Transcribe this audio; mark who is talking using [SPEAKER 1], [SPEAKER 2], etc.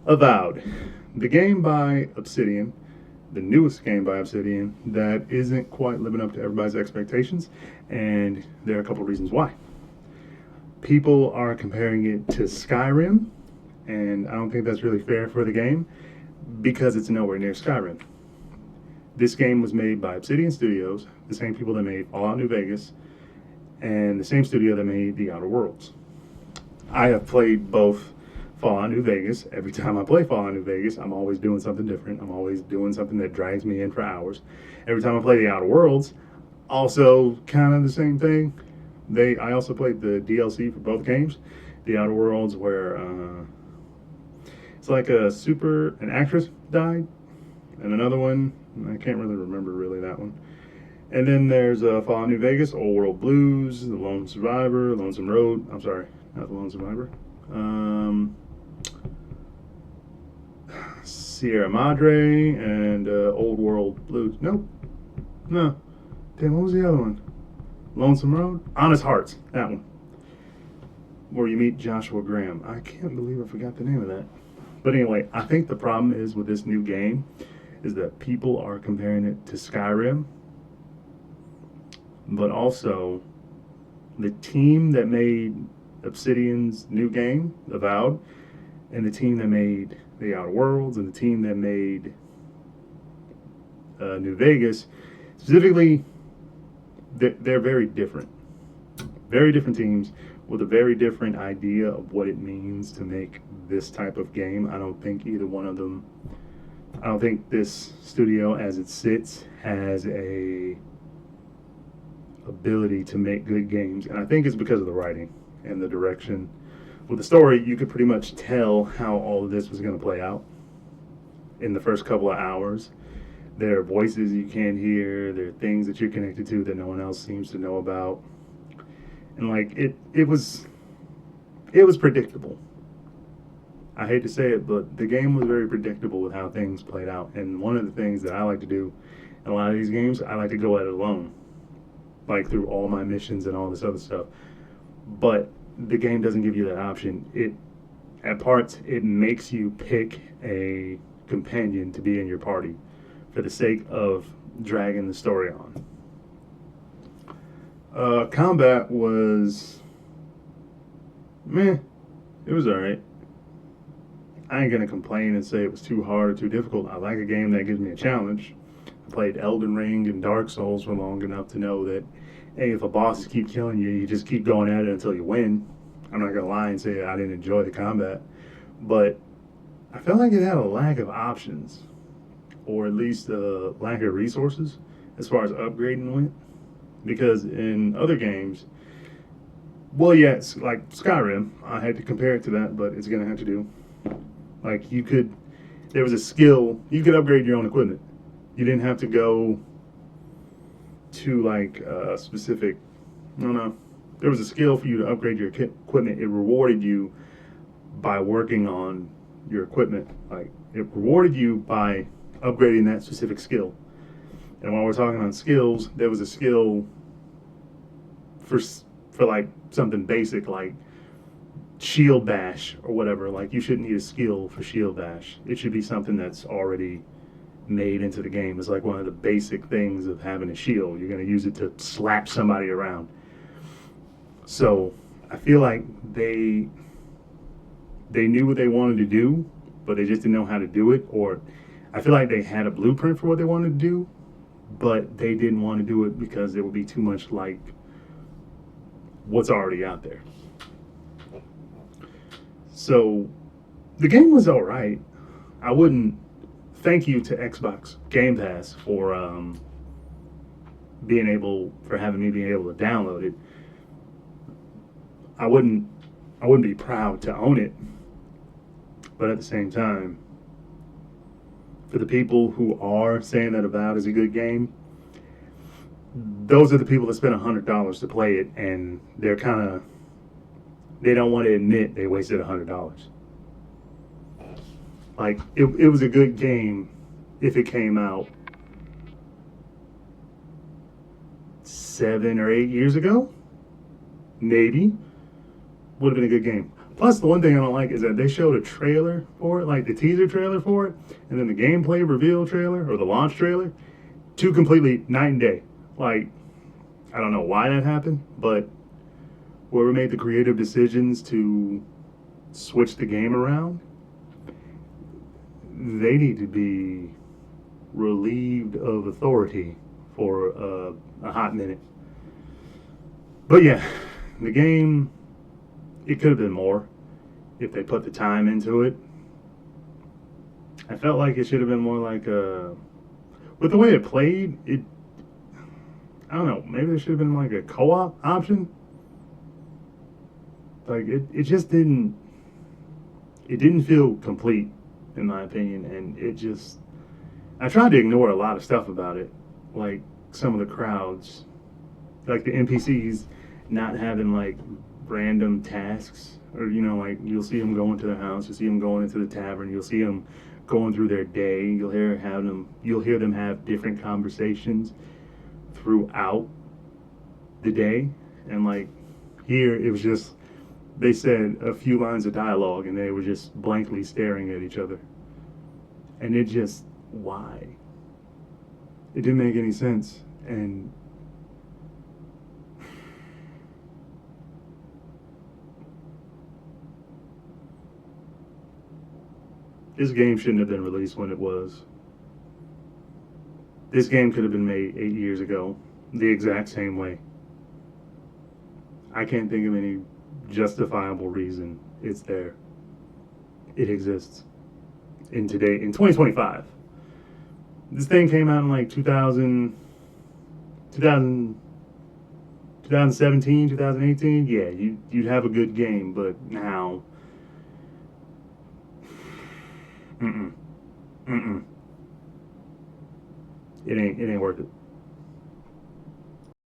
[SPEAKER 1] Avowed, the game by Obsidian, the newest game by Obsidian that isn't quite living up to everybody's expectations, and there are a couple of reasons why. People are comparing it to Skyrim, and I don't think that's really fair for the game because it's nowhere near Skyrim. This game was made by Obsidian Studios, the same people that made Fallout New Vegas, and the same studio that made The Outer Worlds. I have played both Fallout New Vegas. Every time I play Fallout New Vegas, I'm always doing something different. I'm always doing something that drags me in for hours. Every time I play The Outer Worlds, also kind of the same thing. I also played the DLC for both games. The Outer Worlds, where it's like an actress died, and another one I can't really remember really that one. And then there's Fallout New Vegas, Old World Blues, The Lone Survivor, Lonesome Road. I'm sorry, not The Lone Survivor. Sierra Madre and Old World Blues. Nope. No. Damn, what was the other one? Lonesome Road? Honest Hearts. That one. Where you meet Joshua Graham. I can't believe I forgot the name of that. But anyway, I think the problem is with this new game is that people are comparing it to Skyrim, but also the team that made Obsidian's new game, Avowed, and the team that made The Outer Worlds, and the team that made New Vegas, specifically, they're very different. Very different teams with a very different idea of what it means to make this type of game. I don't think either one of them, I don't think this studio as it sits has a ability to make good games. And I think it's because of the writing and the direction. With the story, you could pretty much tell how all of this was going to play out in the first couple of hours. There are voices you can't hear. There are things that you're connected to that no one else seems to know about. And like it was predictable. I hate to say it, but the game was very predictable with how things played out. And one of the things that I like to do in a lot of these games, I like to go at it alone, like through all my missions and all this other stuff. But the game doesn't give you that option. At parts it makes you pick a companion to be in your party for the sake of dragging the story on. Combat was meh. It was alright. I ain't gonna complain and say it was too hard or too difficult. I like a game that gives me a challenge. I played Elden Ring and Dark Souls for long enough to know that, hey, if a boss keep killing you, you just keep going at it until you win. I'm not gonna lie and say I didn't enjoy the combat, but I felt like it had a lack of options, or at least a lack of resources as far as upgrading went. Because in other games, well, yes, like Skyrim, I had to compare it to that, but it's gonna have to do. Like there was a skill you could upgrade your own equipment. You didn't have to go to like a specific. No, no. There was a skill for you to upgrade your equipment. It rewarded you by working on your equipment. Like it rewarded you by upgrading that specific skill. And while we're talking on skills, there was a skill for like something basic like shield bash or whatever. Like you shouldn't need a skill for shield bash. It should be something that's already made into the game. It's like one of the basic things of having a shield. You're going to use it to slap somebody around. So I feel like they knew what they wanted to do, but they just didn't know how to do it. Or I feel like they had a blueprint for what they wanted to do, but they didn't want to do it because it would be too much like what's already out there. So the game was all right. I wouldn't. Thank you to Xbox Game Pass for having me being able to download it. I wouldn't be proud to own it, but at the same time, for the people who are saying that Avowed is a good game, those are the people that spent $100 to play it, and they don't want to admit they wasted $100. Like it was a good game if it came out 7 or 8 years ago, maybe would have been a good game. Plus, the one thing I don't like is that they showed a trailer for it, like the teaser trailer for it, and then the gameplay reveal trailer or the launch trailer, two completely night and day. Like, I don't know why that happened, but whoever made the creative decisions to switch the game around, they need to be relieved of authority for a hot minute. But yeah, the game, it could have been more if they put the time into it. I felt like it should have been more like a. With the way it played, I don't know, maybe there should have been like a co op option. Like, it just didn't. It didn't feel complete, in my opinion, and it just. I tried to ignore a lot of stuff about it, like some of the crowds, like the NPCs not having like random tasks, or like you'll see them going to the house, you'll see them going into the tavern, you'll see them going through their day, you'll hear them have different conversations throughout the day, and like here it was just they said a few lines of dialogue and they were just blankly staring at each other, and it just why it didn't make any sense. And this game shouldn't have been released when it was. This game could have been made 8 years ago, the exact same way. I can't think of any justifiable reason it's there. It exists in 2025. This thing came out in like 2017, 2018. Yeah, you'd have a good game, but now, mm-mm, mm-mm. It ain't worth it.